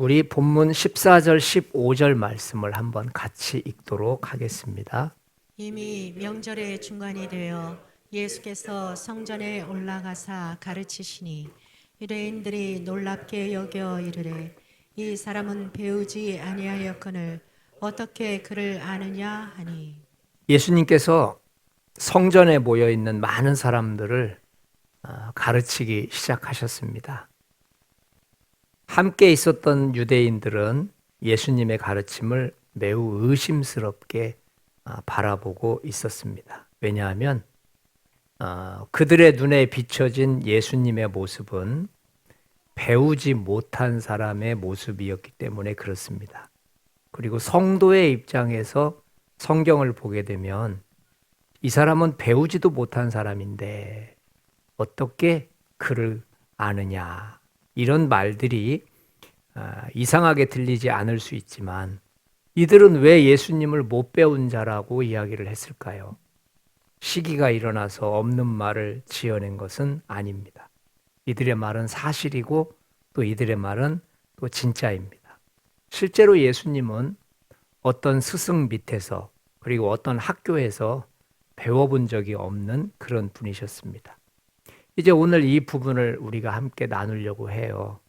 우리 본문 14절, 15절 말씀을 한번 같이 읽도록 하겠습니다. 이미 명절의 중간이 되어 예수께서 성전에 올라가사 가르치시니 유대인들이 놀랍게 여겨 이르되 이 사람은 배우지 아니하였거늘 어떻게 그를 아느냐 하니. 예수님께서 성전에 모여 있는 많은 사람들을 가르치기 시작하셨습니다. 함께 있었던 유대인들은 예수님의 가르침을 매우 의심스럽게 바라보고 있었습니다. 왜냐하면 그들의 눈에 비춰진 예수님의 모습은 배우지 못한 사람의 모습이었기 때문에 그렇습니다. 그리고 성도의 입장에서 성경을 보게 되면 이 사람은 배우지도 못한 사람인데 어떻게 그를 아느냐, 이런 말들이 이상하게 들리지 않을 수 있지만 이들은 왜 예수님을 못 배운 자라고 이야기를 했을까요? 시기가 일어나서 없는 말을 지어낸 것은 아닙니다. 이들의 말은 사실이고 또 이들의 말은 또 진짜입니다. 실제로 예수님은 어떤 스승 밑에서 그리고 어떤 학교에서 배워본 적이 없는 그런 분이셨습니다. 이제 오늘 이 부분을 우리가 함께 나누려고 해요.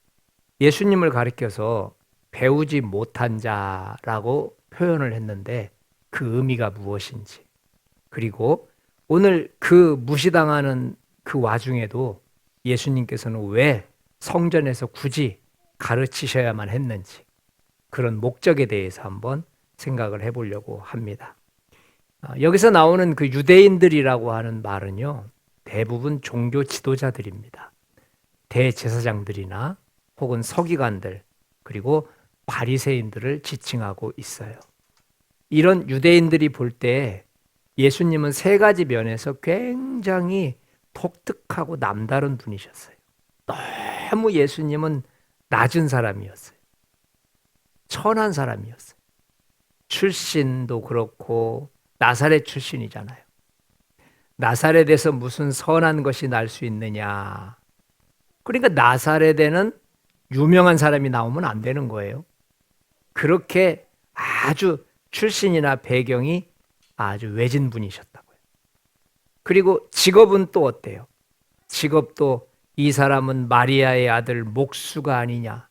예수님을 가리켜서 배우지 못한 자라고 표현을 했는데 그 의미가 무엇인지, 그리고 오늘 그 무시당하는 그 와중에도 예수님께서는 왜 성전에서 굳이 가르치셔야만 했는지, 그런 목적에 대해서 한번 생각을 해보려고 합니다. 여기서 나오는 그 유대인들이라고 하는 말은요, 대부분 종교 지도자들입니다. 대제사장들이나 혹은 서기관들, 그리고 바리새인들을 지칭하고 있어요. 이런 유대인들이 볼 때 예수님은 세 가지 면에서 굉장히 독특하고 남다른 분이셨어요. 너무 예수님은 낮은 사람이었어요. 천한 사람이었어요. 출신도 그렇고 나사렛 출신이잖아요. 나사렛에서 무슨 선한 것이 날 수 있느냐. 그러니까 나사렛에는 유명한 사람이 나오면 안 되는 거예요. 그렇게 아주 출신이나 배경이 아주 외진 분이셨다고요. 그리고 직업은 또 어때요? 직업도 이 사람은 마리아의 아들 목수가 아니냐.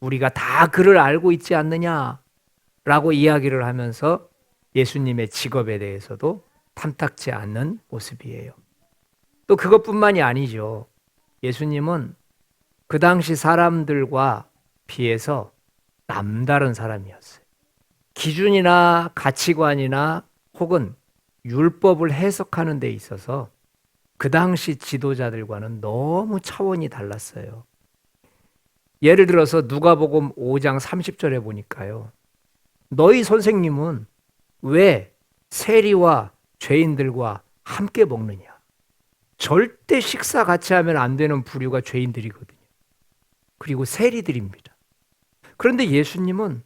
우리가 다 그를 알고 있지 않느냐. 라고 이야기를 하면서 예수님의 직업에 대해서도 탐탁지 않는 모습이에요. 또 그것뿐만이 아니죠. 예수님은 그 당시 사람들과 비해서 남다른 사람이었어요. 기준이나 가치관이나 혹은 율법을 해석하는 데 있어서 그 당시 지도자들과는 너무 차원이 달랐어요. 예를 들어서 누가복음 5장 30절에 보니까요. 너희 선생님은 왜 세리와 죄인들과 함께 먹느냐? 절대 식사 같이 하면 안 되는 부류가 죄인들이거든요. 그리고 세리들입니다. 그런데 예수님은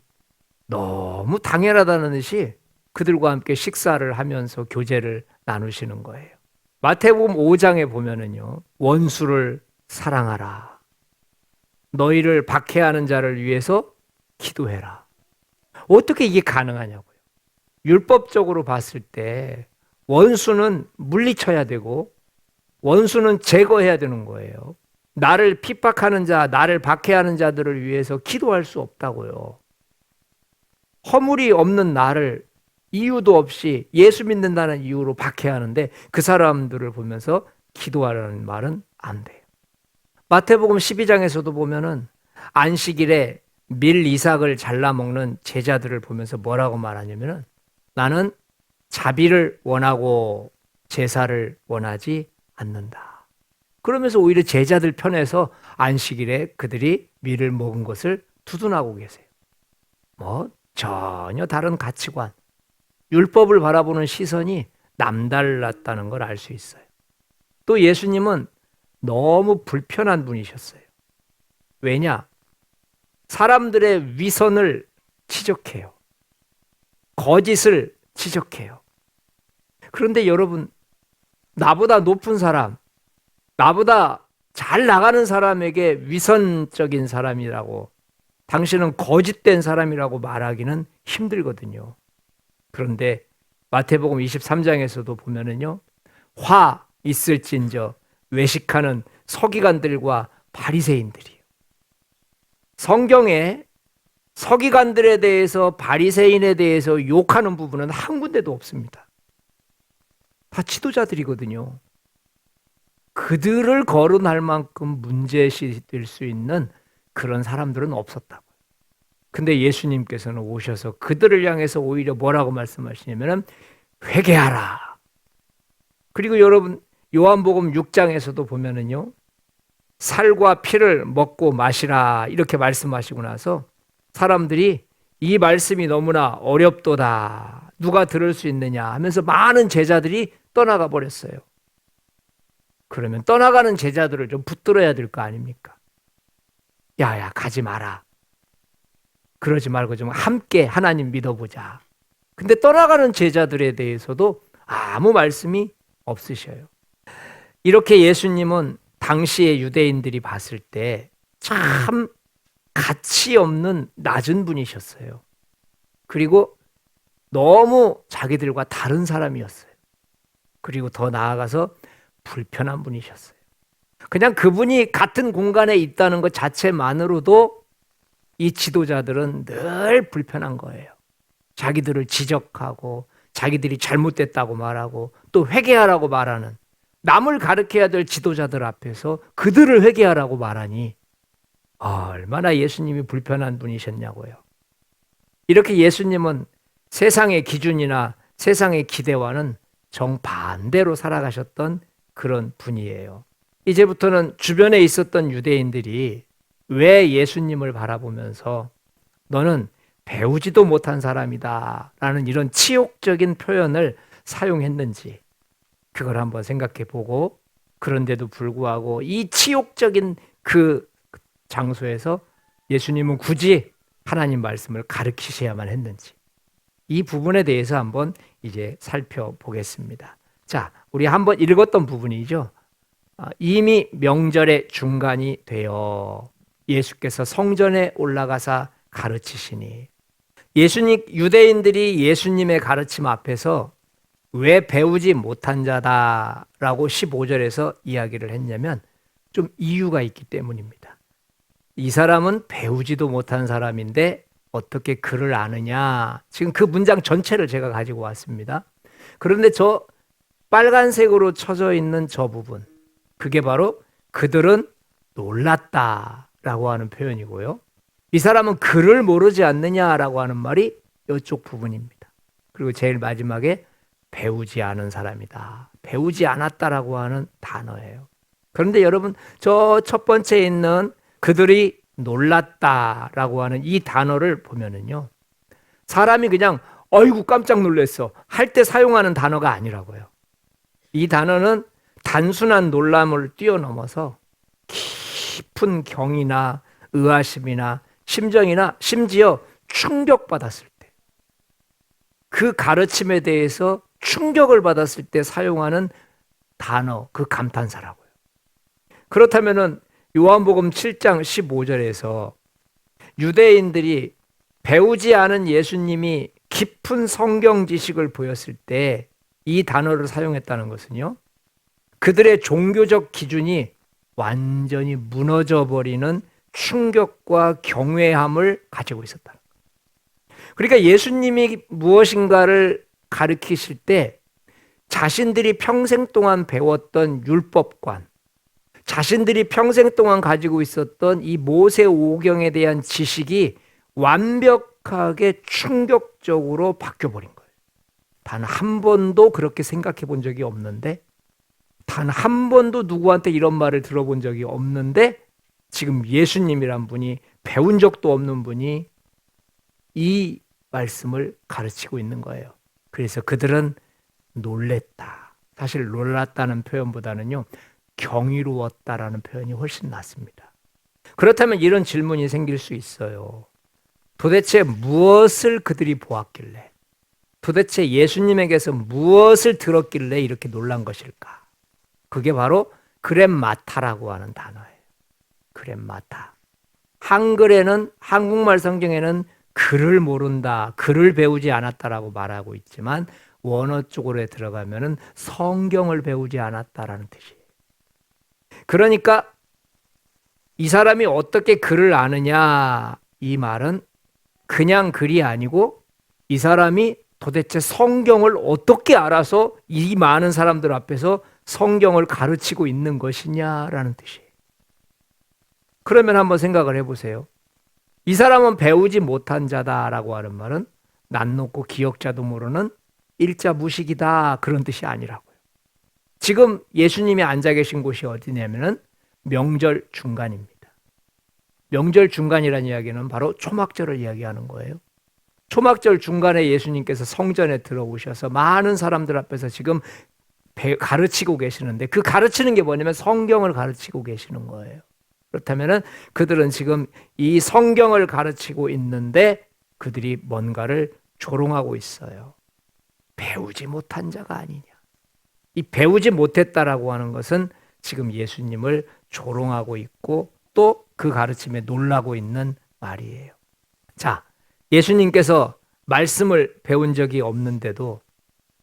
너무 당연하다는 듯이 그들과 함께 식사를 하면서 교제를 나누시는 거예요. 마태복음 5장에 보면은요, 원수를 사랑하라. 너희를 박해하는 자를 위해서 기도해라. 어떻게 이게 가능하냐고요. 율법적으로 봤을 때 원수는 물리쳐야 되고 원수는 제거해야 되는 거예요. 나를 핍박하는 자, 나를 박해하는 자들을 위해서 기도할 수 없다고요. 허물이 없는 나를 이유도 없이 예수 믿는다는 이유로 박해하는데 그 사람들을 보면서 기도하라는 말은 안 돼요. 마태복음 12장에서도 보면은 안식일에 밀 이삭을 잘라 먹는 제자들을 보면서 뭐라고 말하냐면은 나는 자비를 원하고 제사를 원하지 않는다. 그러면서 오히려 제자들 편에서 안식일에 그들이 밀을 먹은 것을 두둔하고 계세요. 전혀 다른 가치관, 율법을 바라보는 시선이 남달랐다는 걸 알 수 있어요. 또 예수님은 너무 불편한 분이셨어요. 왜냐? 사람들의 위선을 지적해요. 거짓을 지적해요. 그런데 여러분, 나보다 높은 사람, 나보다 잘 나가는 사람에게 위선적인 사람이라고 당신은 거짓된 사람이라고 말하기는 힘들거든요. 그런데 마태복음 23장에서도 보면은요, 화 있을진저 외식하는 서기관들과 바리새인들이요. 성경에 서기관들에 대해서 바리새인에 대해서 욕하는 부분은 한 군데도 없습니다. 다 지도자들이거든요. 그들을 거론할 만큼 문제시될 수 있는 그런 사람들은 없었다고요. 근데 예수님께서는 오셔서 그들을 향해서 오히려 뭐라고 말씀하시냐면 회개하라. 그리고 여러분 요한복음 6장에서도 보면은요, 살과 피를 먹고 마시라 이렇게 말씀하시고 나서 사람들이 이 말씀이 너무나 어렵도다, 누가 들을 수 있느냐 하면서 많은 제자들이 떠나가 버렸어요. 그러면 떠나가는 제자들을 좀 붙들어야 될 거 아닙니까? 야야 가지 마라. 그러지 말고 좀 함께 하나님 믿어보자. 근데 떠나가는 제자들에 대해서도 아무 말씀이 없으셔요. 이렇게 예수님은 당시의 유대인들이 봤을 때 참 가치 없는 낮은 분이셨어요. 그리고 너무 자기들과 다른 사람이었어요. 그리고 더 나아가서 불편한 분이셨어요. 그냥 그분이 같은 공간에 있다는 것 자체만으로도 이 지도자들은 늘 불편한 거예요. 자기들을 지적하고 자기들이 잘못됐다고 말하고 또 회개하라고 말하는, 남을 가르쳐야 될 지도자들 앞에서 그들을 회개하라고 말하니 얼마나 예수님이 불편한 분이셨냐고요. 이렇게 예수님은 세상의 기준이나 세상의 기대와는 정반대로 살아가셨던 그런 분이에요. 이제부터는 주변에 있었던 유대인들이 왜 예수님을 바라보면서 너는 배우지도 못한 사람이다 라는 이런 치욕적인 표현을 사용했는지 그걸 한번 생각해 보고, 그런데도 불구하고 이 치욕적인 그 장소에서 예수님은 굳이 하나님 말씀을 가르치셔야만 했는지, 이 부분에 대해서 한번 이제 살펴보겠습니다. 자, 우리 한번 읽었던 부분이죠. 이미 명절의 중간이 되어 예수께서 성전에 올라가사 가르치시니, 유대인들이 예수님의 가르침 앞에서 왜 배우지 못한 자다라고 15절에서 이야기를 했냐면 좀 이유가 있기 때문입니다. 이 사람은 배우지도 못한 사람인데 어떻게 글을 아느냐. 지금 그 문장 전체를 제가 가지고 왔습니다. 그런데 저 빨간색으로 쳐져 있는 저 부분, 그게 바로 그들은 놀랐다라고 하는 표현이고요. 이 사람은 글을 모르지 않느냐라고 하는 말이 이쪽 부분입니다. 그리고 제일 마지막에 배우지 않은 사람이다. 배우지 않았다라고 하는 단어예요. 그런데 여러분, 저 첫 번째 있는 그들이 놀랐다라고 하는 이 단어를 보면은요, 사람이 그냥 어이구 깜짝 놀랐어 할 때 사용하는 단어가 아니라고요. 이 단어는 단순한 놀람을 뛰어넘어서 깊은 경이나 의아심이나 심정이나 심지어 충격받았을 때, 그 가르침에 대해서 충격을 받았을 때 사용하는 단어, 그 감탄사라고요. 그렇다면은 요한복음 7장 15절에서 유대인들이 배우지 않은 예수님이 깊은 성경 지식을 보였을 때 이 단어를 사용했다는 것은요, 그들의 종교적 기준이 완전히 무너져 버리는 충격과 경외함을 가지고 있었다. 그러니까 예수님이 무엇인가를 가르치실 때 자신들이 평생 동안 배웠던 율법관, 자신들이 평생 동안 가지고 있었던 이 모세오경에 대한 지식이 완벽하게 충격적으로 바뀌어버린 거예요. 단 한 번도 그렇게 생각해 본 적이 없는데, 단 한 번도 누구한테 이런 말을 들어본 적이 없는데, 지금 예수님이란 분이, 배운 적도 없는 분이 이 말씀을 가르치고 있는 거예요. 그래서 그들은 놀랬다. 사실 놀랐다는 표현보다는요, 경이로웠다라는 표현이 훨씬 낫습니다. 그렇다면 이런 질문이 생길 수 있어요. 도대체 무엇을 그들이 보았길래, 도대체 예수님에게서 무엇을 들었길래 이렇게 놀란 것일까? 그게 바로 그렘마타라고 하는 단어예요. 그렘마타. 한글에는 한국말 성경에는 글을 모른다, 글을 배우지 않았다라고 말하고 있지만 원어 쪽으로 들어가면은 성경을 배우지 않았다라는 뜻이에요. 그러니까 이 사람이 어떻게 글을 아느냐, 이 말은 그냥 글이 아니고 이 사람이 도대체 성경을 어떻게 알아서 이 많은 사람들 앞에서 성경을 가르치고 있는 것이냐라는 뜻이에요. 그러면 한번 생각을 해보세요. 이 사람은 배우지 못한 자다라고 하는 말은 낯 높고 기억자도 모르는 일자 무식이다, 그런 뜻이 아니라고요. 지금 예수님이 앉아 계신 곳이 어디냐면은 명절 중간입니다. 명절 중간이라는 이야기는 바로 초막절을 이야기하는 거예요. 초막절 중간에 예수님께서 성전에 들어오셔서 많은 사람들 앞에서 지금 가르치고 계시는데, 그 가르치는 게 뭐냐면 성경을 가르치고 계시는 거예요. 그렇다면은 그들은 지금 이 성경을 가르치고 있는데 그들이 뭔가를 조롱하고 있어요. 배우지 못한 자가 아니냐. 이 배우지 못했다라고 하는 것은 지금 예수님을 조롱하고 있고 또 그 가르침에 놀라고 있는 말이에요. 자, 예수님께서 말씀을 배운 적이 없는데도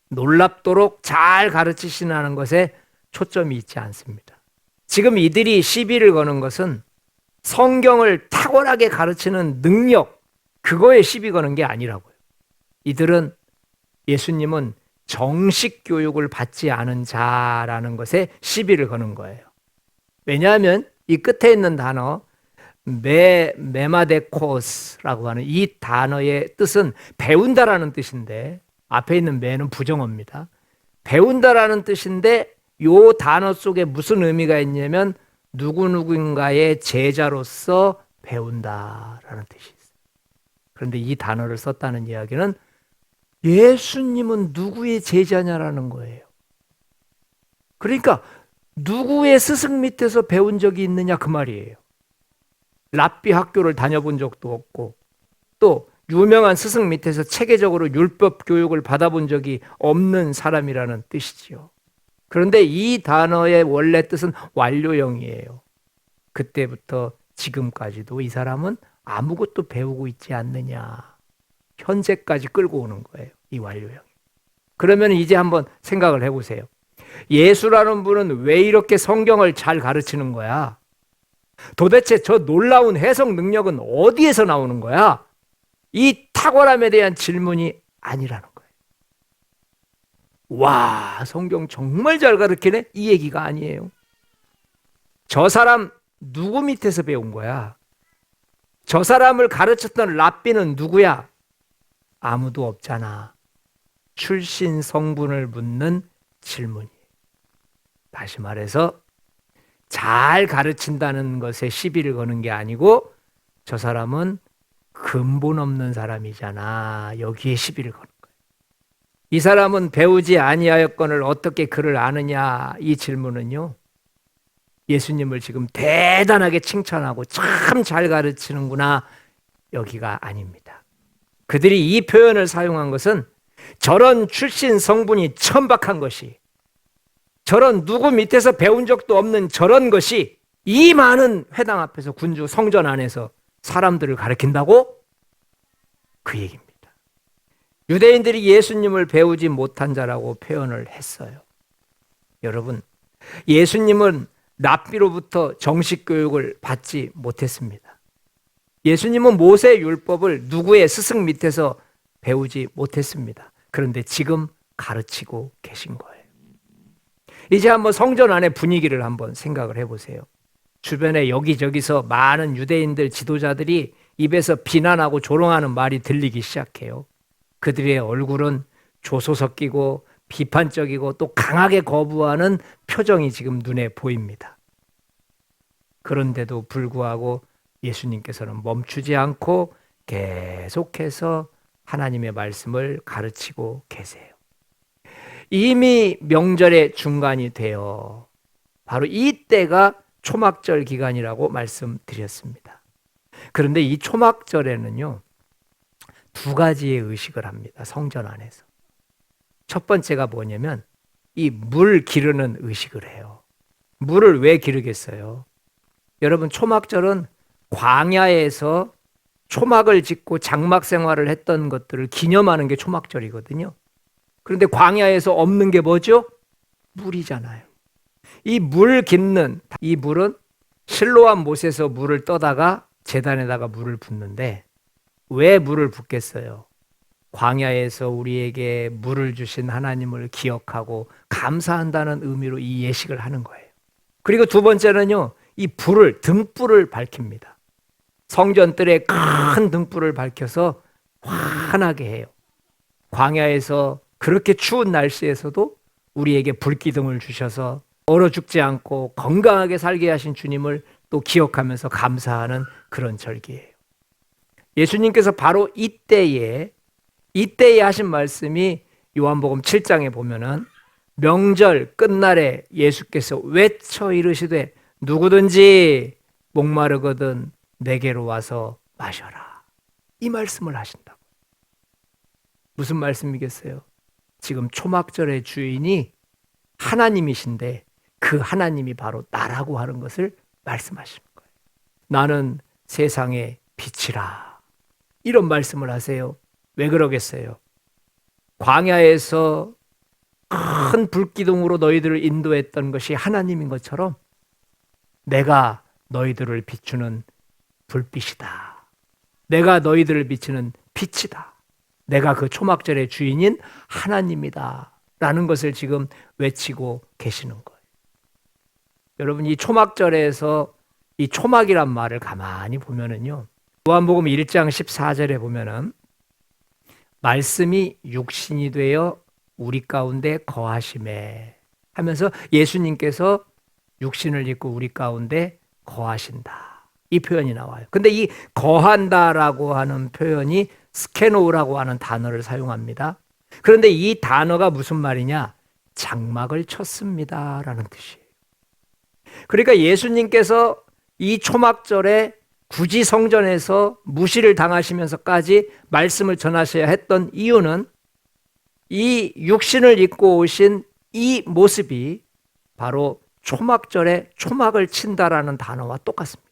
놀랍도록 잘 가르치시는 것에 초점이 있지 않습니다. 지금 이들이 시비를 거는 것은 성경을 탁월하게 가르치는 능력, 그거에 시비 거는 게 아니라고요. 이들은 예수님은 정식 교육을 받지 않은 자라는 것에 시비를 거는 거예요. 왜냐하면 이 끝에 있는 단어 메마데코스라고 하는 이 단어의 뜻은 배운다라는 뜻인데, 앞에 있는 메는 부정어입니다. 배운다라는 뜻인데 이 단어 속에 무슨 의미가 있냐면 누구누구인가의 제자로서 배운다라는 뜻이 있어요. 그런데 이 단어를 썼다는 이야기는 예수님은 누구의 제자냐라는 거예요. 그러니까 누구의 스승 밑에서 배운 적이 있느냐, 그 말이에요. 랍비 학교를 다녀본 적도 없고 또 유명한 스승 밑에서 체계적으로 율법 교육을 받아본 적이 없는 사람이라는 뜻이지요. 그런데 이 단어의 원래 뜻은 완료형이에요. 그때부터 지금까지도 이 사람은 아무것도 배우고 있지 않느냐, 현재까지 끌고 오는 거예요, 이 완료형이. 그러면 이제 한번 생각을 해보세요. 예수라는 분은 왜 이렇게 성경을 잘 가르치는 거야? 도대체 저 놀라운 해석 능력은 어디에서 나오는 거야? 이 탁월함에 대한 질문이 아니라는 거예요. 와, 성경 정말 잘 가르치네? 이 얘기가 아니에요. 저 사람 누구 밑에서 배운 거야? 저 사람을 가르쳤던 랍비는 누구야? 아무도 없잖아. 출신 성분을 묻는 질문이에요. 다시 말해서 잘 가르친다는 것에 시비를 거는 게 아니고 저 사람은 근본 없는 사람이잖아, 여기에 시비를 거는 거예요. 이 사람은 배우지 아니하였거늘 어떻게 그를 아느냐, 이 질문은요, 예수님을 지금 대단하게 칭찬하고 참 잘 가르치는구나, 여기가 아닙니다. 그들이 이 표현을 사용한 것은 저런 출신 성분이 천박한 것이, 저런 누구 밑에서 배운 적도 없는 저런 것이 이 많은 회당 앞에서, 군주 성전 안에서 사람들을 가르친다고? 그 얘기입니다. 유대인들이 예수님을 배우지 못한 자라고 표현을 했어요. 여러분, 예수님은 랍비로부터 정식 교육을 받지 못했습니다. 예수님은 모세 율법을 누구의 스승 밑에서 배우지 못했습니다. 그런데 지금 가르치고 계신 거예요. 이제 한번 성전 안의 분위기를 한번 생각을 해보세요. 주변에 여기저기서 많은 유대인들 지도자들이 입에서 비난하고 조롱하는 말이 들리기 시작해요. 그들의 얼굴은 조소 섞이고 비판적이고 또 강하게 거부하는 표정이 지금 눈에 보입니다. 그런데도 불구하고 예수님께서는 멈추지 않고 계속해서 하나님의 말씀을 가르치고 계세요. 이미 명절의 중간이 되어 바로 이때가 초막절 기간이라고 말씀드렸습니다. 그런데 이 초막절에는요, 두 가지의 의식을 합니다, 성전 안에서. 첫 번째가 뭐냐면 이 물 기르는 의식을 해요. 물을 왜 기르겠어요? 여러분, 초막절은 광야에서 초막을 짓고 장막 생활을 했던 것들을 기념하는 게 초막절이거든요. 그런데 광야에서 없는 게 뭐죠? 물이잖아요. 이 물 깃는 이 물은 실로암 못에서 물을 떠다가 제단에다가 물을 붓는데 왜 물을 붓겠어요? 광야에서 우리에게 물을 주신 하나님을 기억하고 감사한다는 의미로 이 예식을 하는 거예요. 그리고 두 번째는요, 이 불을, 등불을 밝힙니다. 성전 뜰에 큰 등불을 밝혀서 환하게 해요. 광야에서 그렇게 추운 날씨에서도 우리에게 불기둥을 주셔서 얼어 죽지 않고 건강하게 살게 하신 주님을 또 기억하면서 감사하는 그런 절기예요. 예수님께서 바로 이때에 하신 말씀이 요한복음 7장에 보면은 명절 끝날에 예수께서 외쳐 이르시되 누구든지 목마르거든 내게로 와서 마셔라. 이 말씀을 하신다고. 무슨 말씀이겠어요? 지금 초막절의 주인이 하나님이신데 그 하나님이 바로 나라고 하는 것을 말씀하시는 거예요. 나는 세상의 빛이라. 이런 말씀을 하세요. 왜 그러겠어요? 광야에서 큰 불기둥으로 너희들을 인도했던 것이 하나님인 것처럼 내가 너희들을 비추는 불빛이다. 내가 너희들을 비추는 빛이다. 내가 그 초막절의 주인인 하나님이다. 라는 것을 지금 외치고 계시는 거예요. 여러분, 이 초막절에서 이 초막이란 말을 가만히 보면은요, 요한복음 1장 14절에 보면은 말씀이 육신이 되어 우리 가운데 거하심에 하면서 예수님께서 육신을 입고 우리 가운데 거하신다. 이 표현이 나와요. 근데 이 거한다라고 하는 표현이 스케노우라고 하는 단어를 사용합니다. 그런데 이 단어가 무슨 말이냐? 장막을 쳤습니다라는 뜻이에요. 그러니까 예수님께서 이 초막절에 굳이 성전에서 무시를 당하시면서까지 말씀을 전하셔야 했던 이유는 이 육신을 입고 오신 이 모습이 바로 초막절에 초막을 친다라는 단어와 똑같습니다.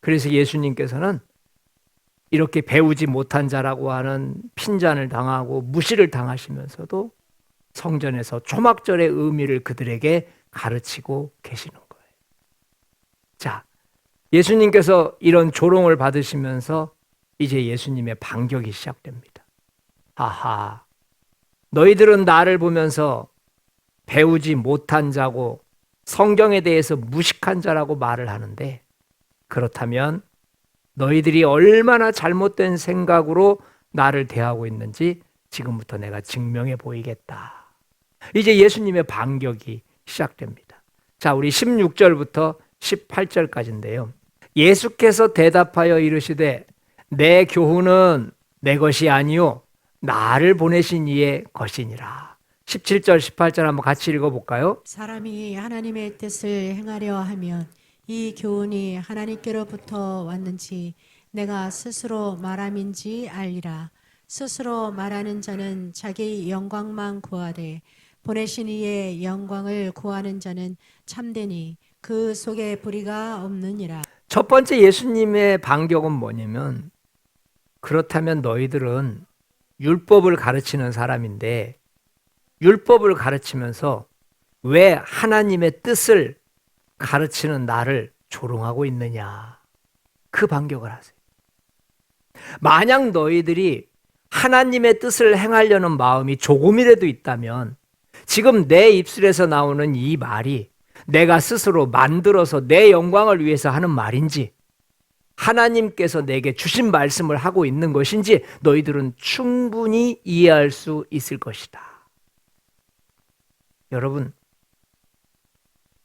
그래서 예수님께서는 이렇게 배우지 못한 자라고 하는 핀잔을 당하고 무시를 당하시면서도 성전에서 초막절의 의미를 그들에게 가르치고 계시는 거예요. 자, 예수님께서 이런 조롱을 받으시면서 이제 예수님의 반격이 시작됩니다. 하하, 너희들은 나를 보면서 배우지 못한 자고 성경에 대해서 무식한 자라고 말을 하는데, 그렇다면 너희들이 얼마나 잘못된 생각으로 나를 대하고 있는지 지금부터 내가 증명해 보이겠다. 이제 예수님의 반격이 시작됩니다. 자, 우리 16절부터 18절까지인데요. 예수께서 대답하여 이르시되 내 교훈은 내 것이 아니요 나를 보내신 이의 것이니라. 17절 18절 한번 같이 읽어볼까요? 사람이 하나님의 뜻을 행하려 하면 이 교훈이 하나님께로부터 왔는지 내가 스스로 말함인지 알리라. 스스로 말하는 자는 자기 영광만 구하되 보내신 이의 영광을 구하는 자는 참되니 그 속에 불의가 없느니라. 첫 번째 예수님의 반격은 뭐냐면, 그렇다면 너희들은 율법을 가르치는 사람인데 율법을 가르치면서 왜 하나님의 뜻을 가르치는 나를 조롱하고 있느냐. 그 반격을 하세요. 만약 너희들이 하나님의 뜻을 행하려는 마음이 조금이라도 있다면 지금 내 입술에서 나오는 이 말이 내가 스스로 만들어서 내 영광을 위해서 하는 말인지 하나님께서 내게 주신 말씀을 하고 있는 것인지 너희들은 충분히 이해할 수 있을 것이다. 여러분,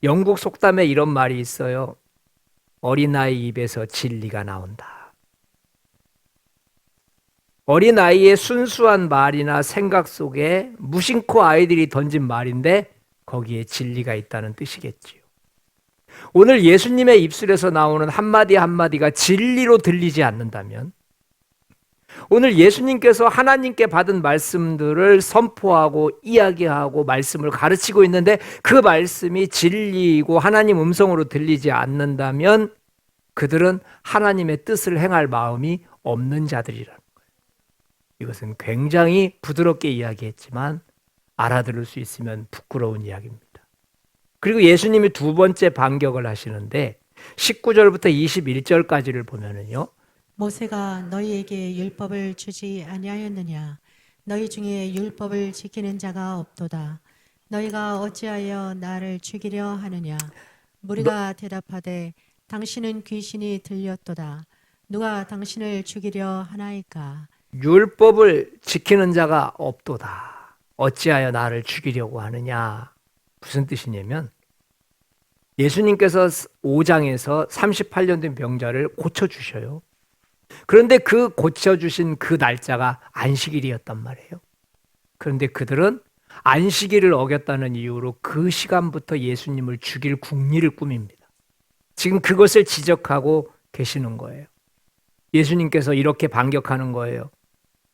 영국 속담에 이런 말이 있어요. 어린아이 입에서 진리가 나온다. 어린아이의 순수한 말이나 생각 속에 무심코 아이들이 던진 말인데 거기에 진리가 있다는 뜻이겠지요. 오늘 예수님의 입술에서 나오는 한마디 한마디가 진리로 들리지 않는다면, 오늘 예수님께서 하나님께 받은 말씀들을 선포하고 이야기하고 말씀을 가르치고 있는데 그 말씀이 진리이고 하나님 음성으로 들리지 않는다면 그들은 하나님의 뜻을 행할 마음이 없는 자들이라는 거예요. 이것은 굉장히 부드럽게 이야기했지만 알아들을 수 있으면 부끄러운 이야기입니다. 그리고 예수님이 두 번째 반격을 하시는데 19절부터 21절까지를 보면은요. 모세가 너희에게 율법을 주지 아니하였느냐? 너희 중에 율법을 지키는 자가 없도다. 너희가 어찌하여 나를 죽이려 하느냐? 무리가 대답하되 당신은 귀신이 들렸도다. 누가 당신을 죽이려 하나이까? 율법을 지키는 자가 없도다. 어찌하여 나를 죽이려고 하느냐? 무슨 뜻이냐면 예수님께서 5장에서 38년 된 병자를 고쳐주셔요. 그런데 그 고쳐주신 그 날짜가 안식일이었단 말이에요. 그런데 그들은 안식일을 어겼다는 이유로 그 시간부터 예수님을 죽일 궁리를 꾸밉니다. 지금 그것을 지적하고 계시는 거예요. 예수님께서 이렇게 반격하는 거예요.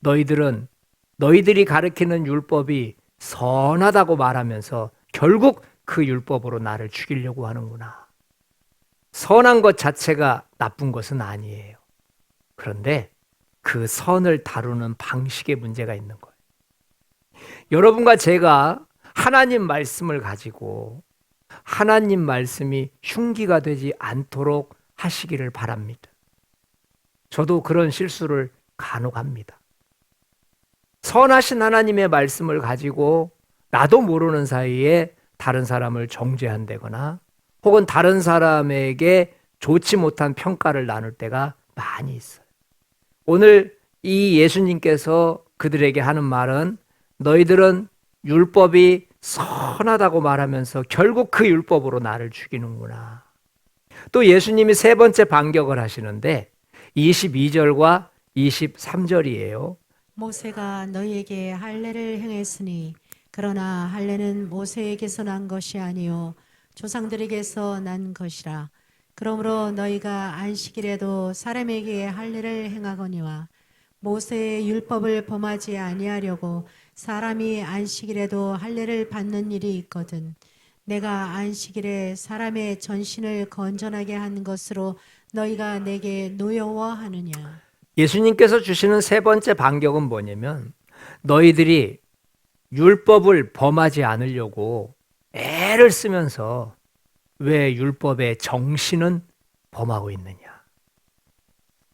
너희들이 가르치는 율법이 선하다고 말하면서 결국 그 율법으로 나를 죽이려고 하는구나. 선한 것 자체가 나쁜 것은 아니에요. 그런데 그 선을 다루는 방식에 문제가 있는 거예요. 여러분과 제가 하나님 말씀을 가지고 하나님 말씀이 흉기가 되지 않도록 하시기를 바랍니다. 저도 그런 실수를 간혹 합니다. 선하신 하나님의 말씀을 가지고 나도 모르는 사이에 다른 사람을 정죄한다거나 혹은 다른 사람에게 좋지 못한 평가를 나눌 때가 많이 있어요. 오늘 이 예수님께서 그들에게 하는 말은 너희들은 율법이 선하다고 말하면서 결국 그 율법으로 나를 죽이는구나. 또 예수님이 세 번째 반격을 하시는데 22절과 23절이에요. 모세가 너희에게 할례를 행했으니 그러나 할례는 모세에게서 난 것이 아니요 조상들에게서 난 것이라. 그러므로 너희가 안식일에도 사람에게 할례를 행하거니와 모세의 율법을 범하지 아니하려고 사람이 안식일에도 할례를 받는 일이 있거든. 내가 안식일에 사람의 전신을 건전하게 한 것으로 너희가 내게 노여워하느냐? 예수님께서 주시는 세 번째 반격은 뭐냐면 너희들이 율법을 범하지 않으려고 애를 쓰면서 왜 율법의 정신은 범하고 있느냐?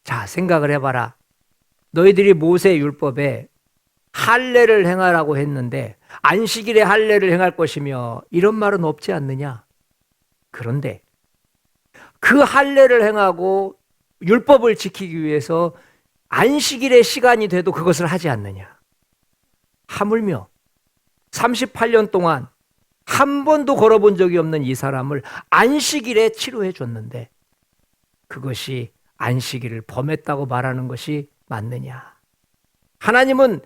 자, 생각을 해봐라. 너희들이 모세 율법에 할례를 행하라고 했는데 안식일에 할례를 행할 것이며 이런 말은 없지 않느냐? 그런데 그 할례를 행하고 율법을 지키기 위해서 안식일의 시간이 돼도 그것을 하지 않느냐? 하물며 38년 동안 한 번도 걸어본 적이 없는 이 사람을 안식일에 치료해 줬는데 그것이 안식일을 범했다고 말하는 것이 맞느냐? 하나님은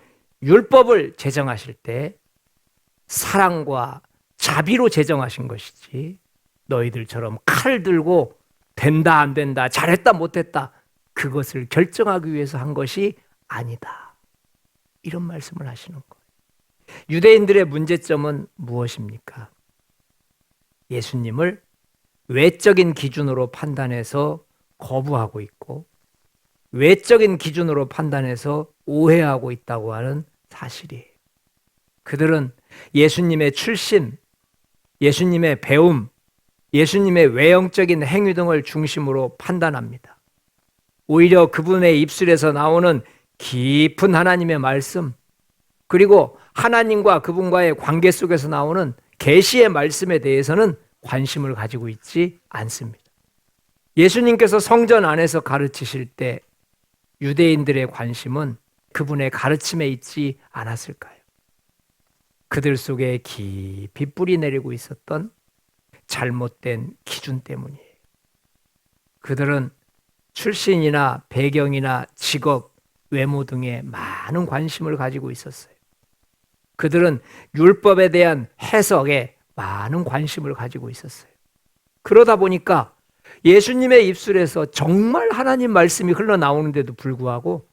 율법을 제정하실 때 사랑과 자비로 제정하신 것이지 너희들처럼 칼을 들고 된다 안 된다 잘했다 못했다 그것을 결정하기 위해서 한 것이 아니다. 이런 말씀을 하시는 거예요. 유대인들의 문제점은 무엇입니까? 예수님을 외적인 기준으로 판단해서 거부하고 있고 외적인 기준으로 판단해서 오해하고 있다고 하는 사실이에요. 그들은 예수님의 출신, 예수님의 배움, 예수님의 외형적인 행위 등을 중심으로 판단합니다. 오히려 그분의 입술에서 나오는 깊은 하나님의 말씀, 그리고 하나님과 그분과의 관계 속에서 나오는 계시의 말씀에 대해서는 관심을 가지고 있지 않습니다. 예수님께서 성전 안에서 가르치실 때 유대인들의 관심은 그분의 가르침에 있지 않았을까요? 그들 속에 깊이 뿌리 내리고 있었던 잘못된 기준 때문이에요. 그들은 출신이나 배경이나 직업, 외모 등에 많은 관심을 가지고 있었어요. 그들은 율법에 대한 해석에 많은 관심을 가지고 있었어요. 그러다 보니까 예수님의 입술에서 정말 하나님 말씀이 흘러나오는데도 불구하고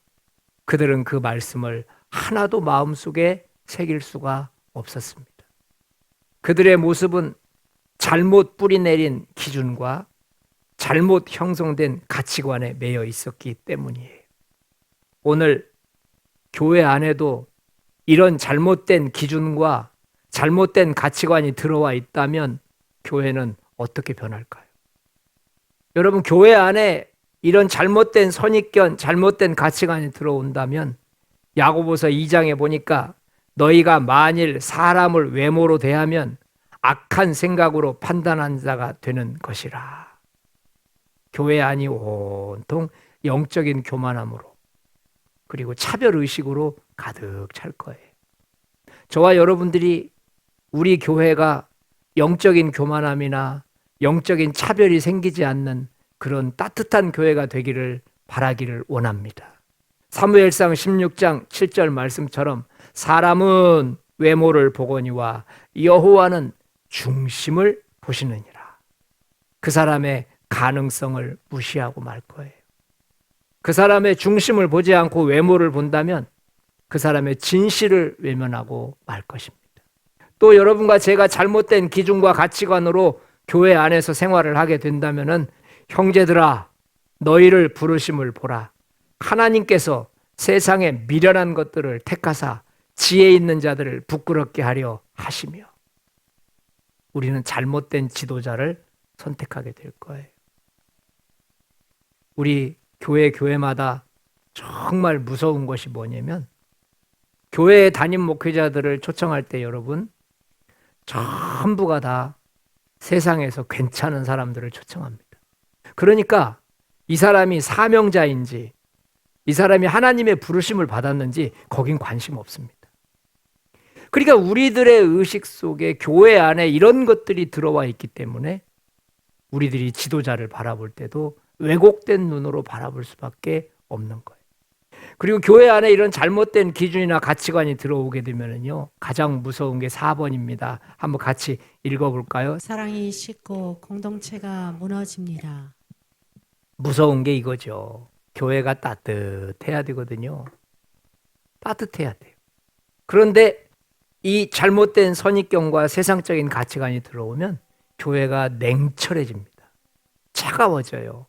그들은 그 말씀을 하나도 마음속에 새길 수가 없었습니다. 그들의 모습은 잘못 뿌리내린 기준과 잘못 형성된 가치관에 매여 있었기 때문이에요. 오늘 교회 안에도 이런 잘못된 기준과 잘못된 가치관이 들어와 있다면 교회는 어떻게 변할까요? 여러분, 교회 안에 이런 잘못된 선입견, 잘못된 가치관이 들어온다면 야고보서 2장에 보니까 너희가 만일 사람을 외모로 대하면 악한 생각으로 판단한 자가 되는 것이라. 교회 안이 온통 영적인 교만함으로 그리고 차별의식으로 가득 찰 거예요. 저와 여러분들이 우리 교회가 영적인 교만함이나 영적인 차별이 생기지 않는 그런 따뜻한 교회가 되기를 바라기를 원합니다. 사무엘상 16장 7절 말씀처럼 사람은 외모를 보거니와 여호와는 중심을 보시느니라. 그 사람의 가능성을 무시하고 말 거예요. 그 사람의 중심을 보지 않고 외모를 본다면 그 사람의 진실을 외면하고 말 것입니다. 또 여러분과 제가 잘못된 기준과 가치관으로 교회 안에서 생활을 하게 된다면은 형제들아 너희를 부르심을 보라. 하나님께서 세상에 미련한 것들을 택하사 지혜 있는 자들을 부끄럽게 하려 하시며 우리는 잘못된 지도자를 선택하게 될 거예요. 우리 교회마다 정말 무서운 것이 뭐냐면 교회 담임 목회자들을 초청할 때 여러분 전부가 다 세상에서 괜찮은 사람들을 초청합니다. 그러니까 이 사람이 사명자인지 이 사람이 하나님의 부르심을 받았는지 거긴 관심 없습니다. 그러니까 우리들의 의식 속에 교회 안에 이런 것들이 들어와 있기 때문에 우리들이 지도자를 바라볼 때도 왜곡된 눈으로 바라볼 수밖에 없는 거예요. 그리고 교회 안에 이런 잘못된 기준이나 가치관이 들어오게 되면요, 가장 무서운 게 4번입니다. 한번 같이 읽어볼까요? 사랑이 식고 공동체가 무너집니다. 무서운 게 이거죠. 교회가 따뜻해야 되거든요. 따뜻해야 돼요. 그런데 이 잘못된 선입견과 세상적인 가치관이 들어오면 교회가 냉철해집니다. 차가워져요.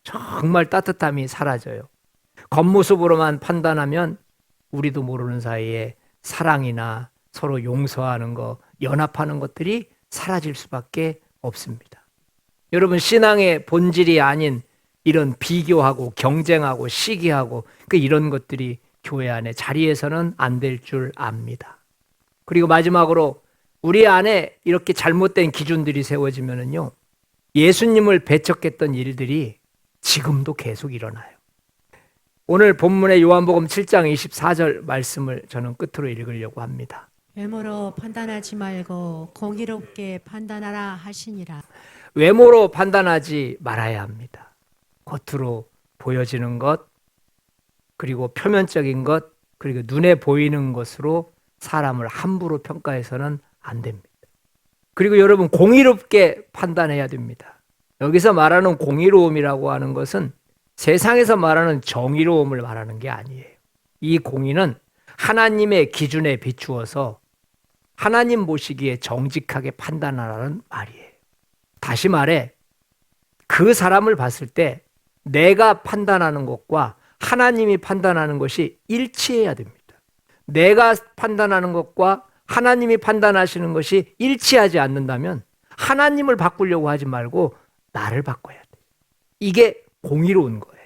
정말 따뜻함이 사라져요. 겉모습으로만 판단하면 우리도 모르는 사이에 사랑이나 서로 용서하는 것, 연합하는 것들이 사라질 수밖에 없습니다. 여러분, 신앙의 본질이 아닌 이런 비교하고 경쟁하고 시기하고 이런 것들이 교회 안에 자리에서는 안 될 줄 압니다. 그리고 마지막으로 우리 안에 이렇게 잘못된 기준들이 세워지면은요, 예수님을 배척했던 일들이 지금도 계속 일어나요. 오늘 본문의 요한복음 7장 24절 말씀을 저는 끝으로 읽으려고 합니다. 외모로 판단하지 말고 공의롭게 판단하라 하시니라. 외모로 판단하지 말아야 합니다. 겉으로 보여지는 것, 그리고 표면적인 것, 그리고 눈에 보이는 것으로 사람을 함부로 평가해서는 안 됩니다. 그리고 여러분, 공의롭게 판단해야 됩니다. 여기서 말하는 공의로움이라고 하는 것은 세상에서 말하는 정의로움을 말하는 게 아니에요. 이 공의는 하나님의 기준에 비추어서 하나님 보시기에 정직하게 판단하라는 말이에요. 다시 말해, 그 사람을 봤을 때 내가 판단하는 것과 하나님이 판단하는 것이 일치해야 됩니다. 내가 판단하는 것과 하나님이 판단하시는 것이 일치하지 않는다면 하나님을 바꾸려고 하지 말고 나를 바꿔야 돼. 이게 공의로운 거예요.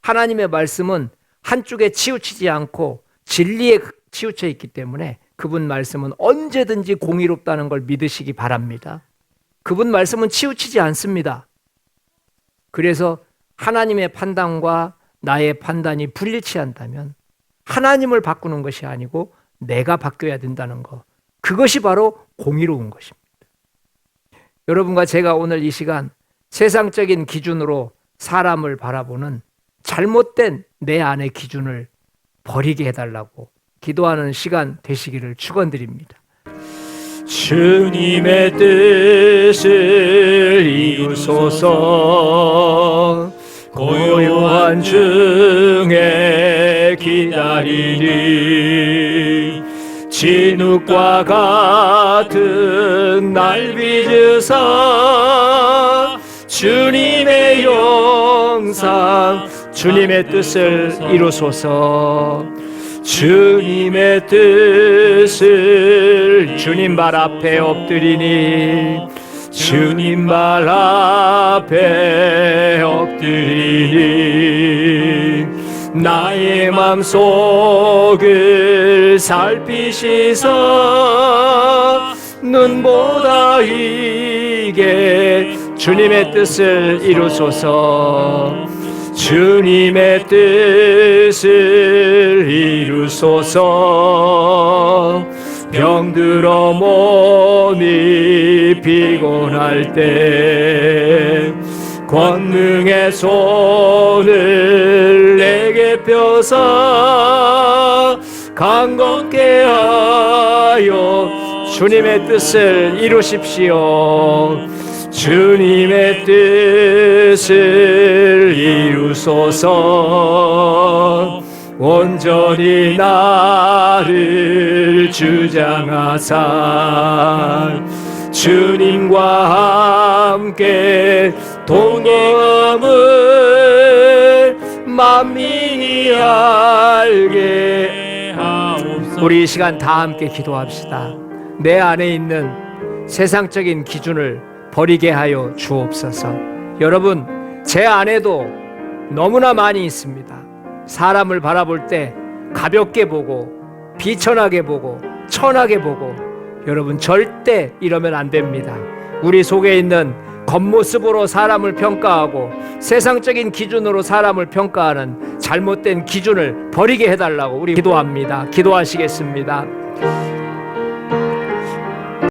하나님의 말씀은 한쪽에 치우치지 않고 진리에 치우쳐 있기 때문에 그분 말씀은 언제든지 공의롭다는 걸 믿으시기 바랍니다. 그분 말씀은 치우치지 않습니다. 그래서 하나님의 판단과 나의 판단이 불일치한다면 하나님을 바꾸는 것이 아니고 내가 바뀌어야 된다는 것, 그것이 바로 공의로운 것입니다. 여러분과 제가 오늘 이 시간 세상적인 기준으로 사람을 바라보는 잘못된 내 안의 기준을 버리게 해달라고 기도하는 시간 되시기를 축원드립니다. 주님의 뜻을 이루소서. 고요한 중에 기다리니 진흙과 같은 날 빚으사 주님의 영상 주님의 뜻을 이루소서. 주님의 뜻을 주님 발 앞에 엎드리니 주님 발 앞에 엎드리니 나의 맘속을 살피시사 눈보다 이게 주님의 뜻을 이루소서. 주님의 뜻을 이루소서. 병들어 몸이 피곤할 때 권능의 손을 내게 펴사 강건케 하여 주님의 뜻을 이루십시오. 주님의 뜻을 이루소서. 온전히 나를 주장하사 주님과 함께 동행함을 만민이 알게 하옵소서. 우리 이 시간 다 함께 기도합시다. 내 안에 있는 세상적인 기준을 버리게 하여 주옵소서. 여러분, 제 안에도 너무나 많이 있습니다. 사람을 바라볼 때 가볍게 보고 비천하게 보고 천하게 보고, 여러분 절대 이러면 안 됩니다. 우리 속에 있는 겉모습으로 사람을 평가하고 세상적인 기준으로 사람을 평가하는 잘못된 기준을 버리게 해달라고 우리 기도합니다. 기도하시겠습니다.